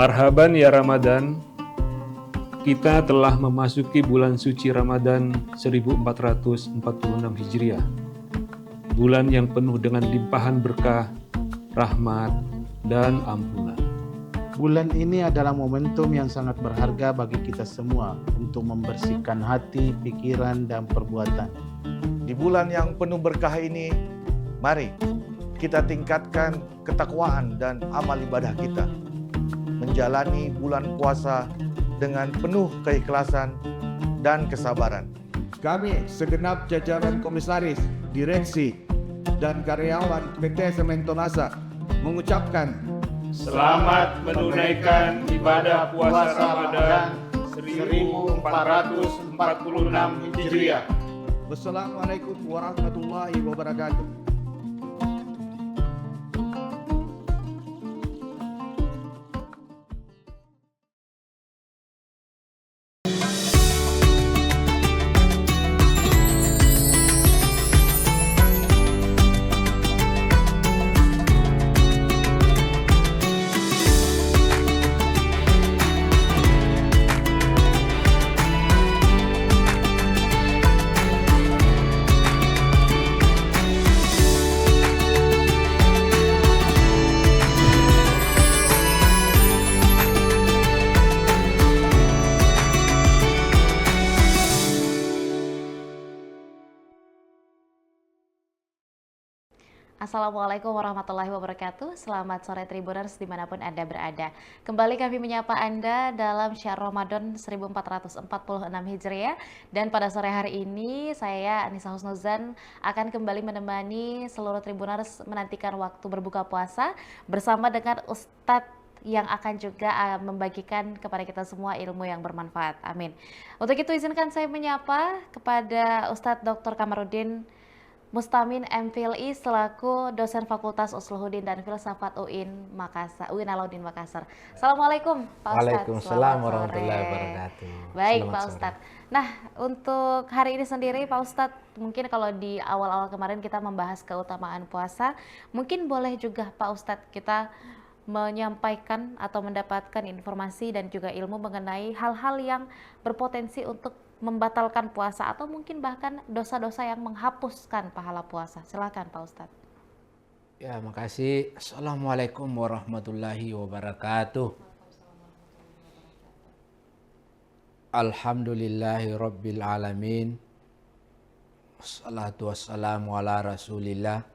Marhaban ya Ramadan, kita telah memasuki bulan suci Ramadan 1446 Hijriah. Bulan yang penuh dengan limpahan berkah, rahmat, dan ampunan. Bulan ini adalah momentum yang sangat berharga bagi kita semua untuk membersihkan hati, pikiran, dan perbuatan. Di bulan yang penuh berkah ini, mari kita tingkatkan ketakwaan dan amal ibadah kita. Menjalani bulan puasa dengan penuh keikhlasan dan kesabaran. Kami segenap jajaran komisaris, direksi, dan karyawan PT Semen Tonasa mengucapkan selamat menunaikan ibadah puasa Ramadan 1446 Hijriah. Wassalamualaikum warahmatullahi wabarakatuh. Assalamualaikum warahmatullahi wabarakatuh. Selamat sore Tribuners dimanapun Anda berada. Kembali kami menyapa Anda dalam syahr Ramadan 1446 Hijriah. Dan pada sore hari ini saya Anissa Husnuzan akan kembali menemani seluruh Tribuners menantikan waktu berbuka puasa bersama dengan Ustadz yang akan juga membagikan kepada kita semua ilmu yang bermanfaat. Amin. Untuk itu izinkan saya menyapa kepada Ustadz Dr. Kamarudin Mustamin MPhilI selaku dosen Fakultas Usluhuddin dan Filsafat UIN Alauddin Makassar. Assalamualaikum Pak Ustadz. Waalaikumsalam warahmatullahi wabarakatuh. Baik Pak Ustadz. Nah untuk hari ini sendiri Pak Ustadz, mungkin kalau di awal-awal kemarin kita membahas keutamaan puasa, mungkin boleh juga Pak Ustadz kita menyampaikan atau mendapatkan informasi dan juga ilmu mengenai hal-hal yang berpotensi untuk membatalkan puasa atau mungkin bahkan dosa-dosa yang menghapuskan pahala puasa. Silakan Pak Ustadz. Ya, makasih. Assalamualaikum warahmatullahi wabarakatuh. Alhamdulillahi rabbil alamin. Wassalatu wassalamu ala rasulillah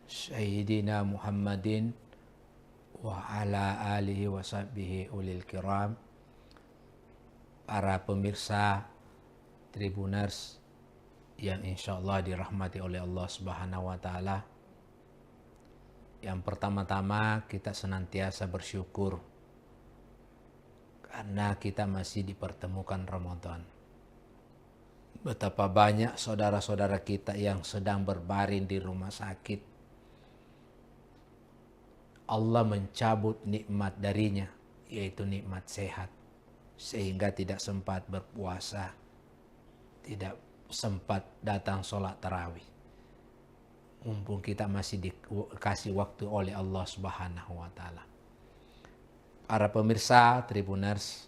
Sayyidina Muhammadin wa ala alihi wa sahbihi ulil kiram. Para pemirsa Tribuners yang insya Allah dirahmati oleh Allah Subhanahu wa Ta'ala, yang pertama-tama kita senantiasa bersyukur karena kita masih dipertemukan Ramadan. Betapa banyak saudara-saudara kita yang sedang berbaring di rumah sakit, Allah mencabut nikmat darinya, yaitu nikmat sehat, sehingga tidak sempat berpuasa, tidak sempat datang sholat tarawih. Mumpung kita masih dikasih waktu oleh Allah Subhanahu wa Ta'ala. Para pemirsa Tribuners,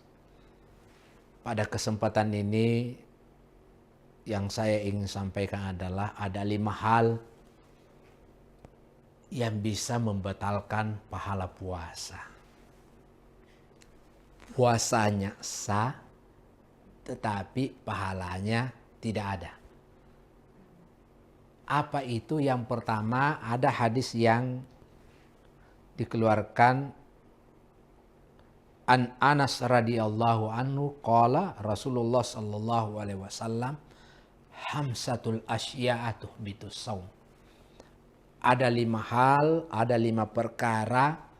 pada kesempatan ini yang saya ingin sampaikan adalah ada 5 hal yang bisa membatalkan pahala puasa. Puasanya sah, tetapi pahalanya tidak ada. Apa itu? Yang pertama, ada hadis yang dikeluarkan an Anas radhiyallahu anhu qala Rasulullah sallallahu alaihi wasallam hamsatul asya'atu bitus saum. Ada 5 hal, ada 5 perkara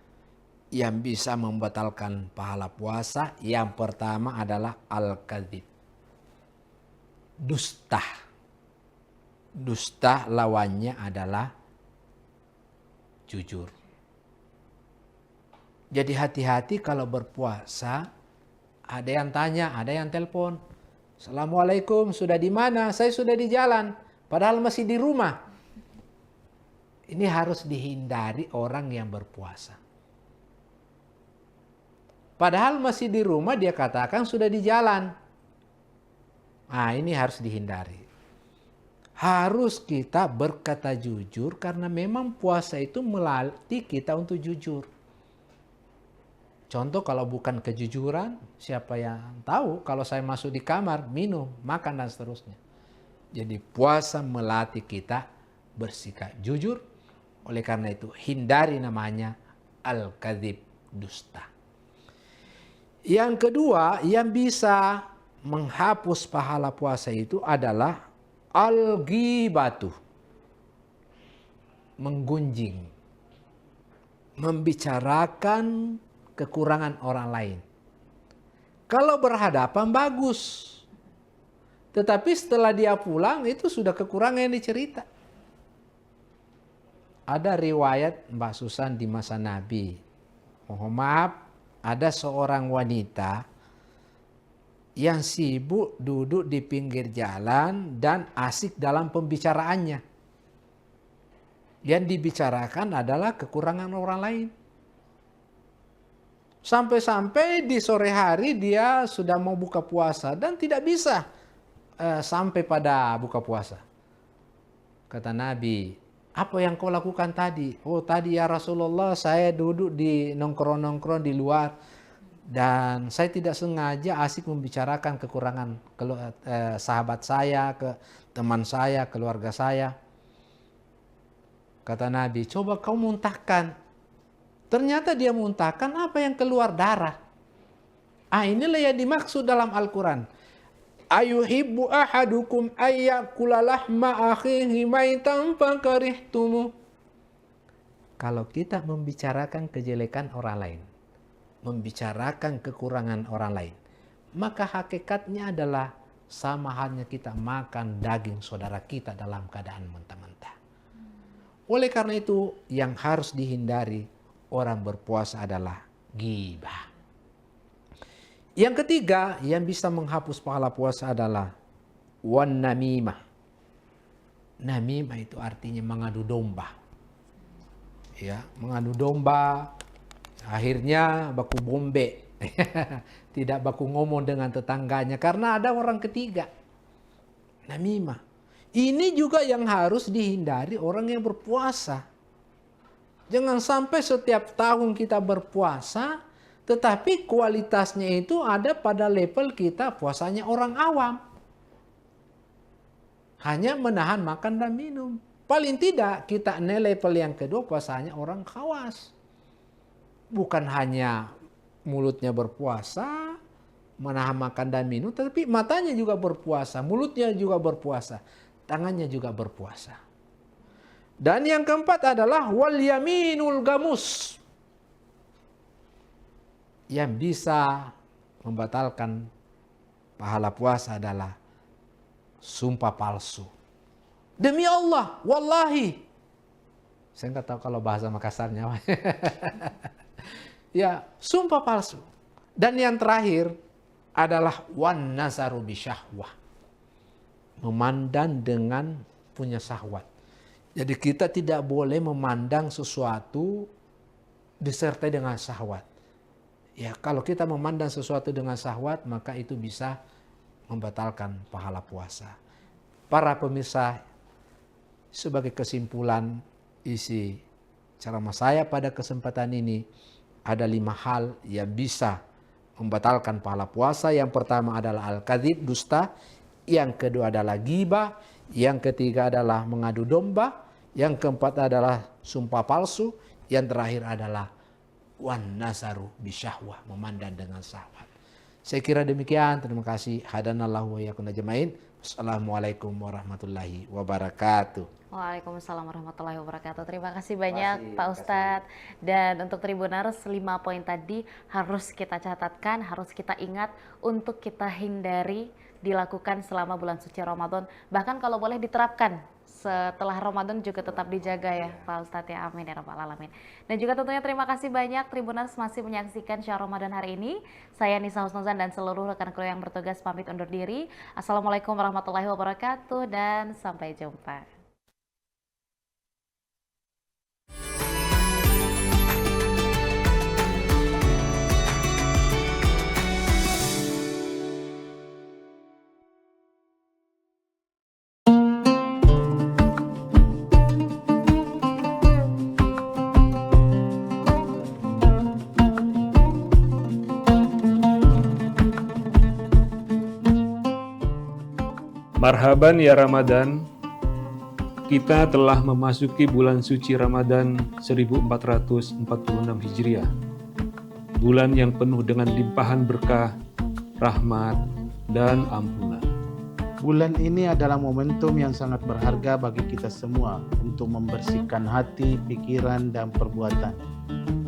yang bisa membatalkan pahala puasa. Yang pertama adalah al-kadzib, dusta. Dusta lawannya adalah jujur. Jadi hati-hati kalau berpuasa. Ada yang tanya, ada yang telepon, Assalamualaikum, sudah di mana? Saya sudah di jalan, padahal masih di rumah. Ini harus dihindari orang yang berpuasa. Padahal masih di rumah dia katakan sudah di jalan. Nah, ini harus dihindari. Harus kita berkata jujur karena memang puasa itu melatih kita untuk jujur. Contoh kalau bukan kejujuran, siapa yang tahu kalau saya masuk di kamar, minum, makan dan seterusnya. Jadi puasa melatih kita bersikap jujur. Oleh karena itu hindari namanya al-kadzib, dusta. Yang kedua yang bisa menghapus pahala puasa itu adalah al-ghibatu, menggunjing, membicarakan kekurangan orang lain. Kalau berhadapan bagus, tetapi setelah dia pulang itu sudah kekurangan yang dicerita. Ada riwayat Mbak Susan di masa Nabi. Mohon maaf, ada seorang wanita yang sibuk duduk di pinggir jalan dan asik dalam pembicaraannya. Yang dibicarakan adalah kekurangan orang lain. Sampai-sampai di sore hari dia sudah mau buka puasa dan tidak bisa sampai pada buka puasa. Kata Nabi, apa yang kau lakukan tadi? Oh tadi ya Rasulullah saya duduk di nongkrong-nongkrong di luar. Dan saya tidak sengaja asik membicarakan kekurangan sahabat saya, ke teman saya, keluarga saya. Kata Nabi, coba kau muntahkan. Ternyata dia muntahkan apa yang keluar darah. Inilah yang dimaksud dalam Al-Quran. Ayuhibbu ahadukum ayyakula lahma akhihi maitan fakarihtumu. Kalau kita membicarakan kejelekan orang lain, membicarakan kekurangan orang lain, maka hakikatnya adalah sama halnya kita makan daging saudara kita dalam keadaan mentah-mentah. Oleh karena itu yang harus dihindari orang berpuasa adalah ghibah. Yang ketiga yang bisa menghapus pahala puasa adalah wan namimah. Namimah itu artinya mengadu domba. Ya, mengadu domba. Akhirnya baku bombe, tidak baku ngomong dengan tetangganya karena ada orang ketiga. Namimah. Ini juga yang harus dihindari orang yang berpuasa. Jangan sampai setiap tahun kita berpuasa, tetapi kualitasnya itu ada pada level kita puasanya orang awam. Hanya menahan makan dan minum. Paling tidak kita level yang kedua puasanya orang khawas. Bukan hanya mulutnya berpuasa, menahan makan dan minum, tetapi matanya juga berpuasa, mulutnya juga berpuasa, tangannya juga berpuasa. Dan yang keempat adalah wal yaminul gamus. Yang bisa membatalkan pahala puasa adalah sumpah palsu. Demi Allah, wallahi. Saya nggak tahu kalau bahasa Makassarnya. Ya, sumpah palsu. Dan yang terakhir adalah wan nazaru bisyahwah. Memandang dengan punya syahwat. Jadi kita tidak boleh memandang sesuatu disertai dengan syahwat. Ya, kalau kita memandang sesuatu dengan syahwat, maka itu bisa membatalkan pahala puasa. Para pemirsa, sebagai kesimpulan isi ceramah saya pada kesempatan ini, ada 5 hal yang bisa membatalkan pahala puasa. Yang pertama adalah al-kadzib, dusta. Yang kedua adalah ghibah. Yang ketiga adalah mengadu domba. Yang keempat adalah sumpah palsu. Yang terakhir adalah wan nazaru bisyahwah, memandang dengan syahwat. Saya kira demikian. Terima kasih. Hadanallahu wa iyyakum ajmain. Assalamualaikum warahmatullahi wabarakatuh. Waalaikumsalam warahmatullahi wabarakatuh. Terima kasih banyak Pak Ustadz. Dan untuk Tribuners, 5 poin tadi harus kita catatkan, harus kita ingat untuk kita hindari dilakukan selama bulan suci Ramadan. Bahkan kalau boleh diterapkan setelah Ramadan juga tetap dijaga ya Pak Ustadz ya. Amin ya rabbal alamin. Dan juga tentunya terima kasih banyak Tribuners masih menyaksikan Syahr Ramadan hari ini. Saya Nisa Husnuzan dan seluruh rekan kru yang bertugas pamit undur diri. Assalamualaikum warahmatullahi wabarakatuh dan sampai jumpa. Marhaban ya Ramadan, kita telah memasuki bulan suci Ramadan 1446 Hijriah. Bulan yang penuh dengan limpahan berkah, rahmat, dan ampunan. Bulan ini adalah momentum yang sangat berharga bagi kita semua untuk membersihkan hati, pikiran, dan perbuatan.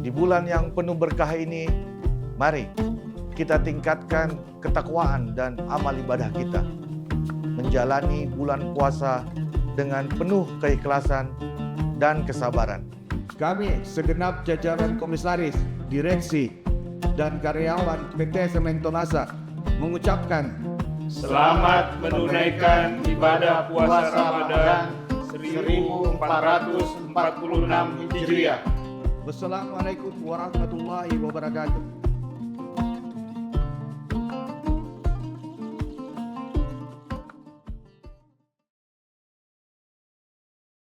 Di bulan yang penuh berkah ini, mari kita tingkatkan ketakwaan dan amal ibadah kita. Menjalani bulan puasa dengan penuh keikhlasan dan kesabaran. Kami segenap jajaran komisaris, direksi, dan karyawan PT Sementonasa mengucapkan Selamat menunaikan ibadah puasa Ramadan 1446 Hijriah. Wassalamualaikum warahmatullahi wabarakatuh.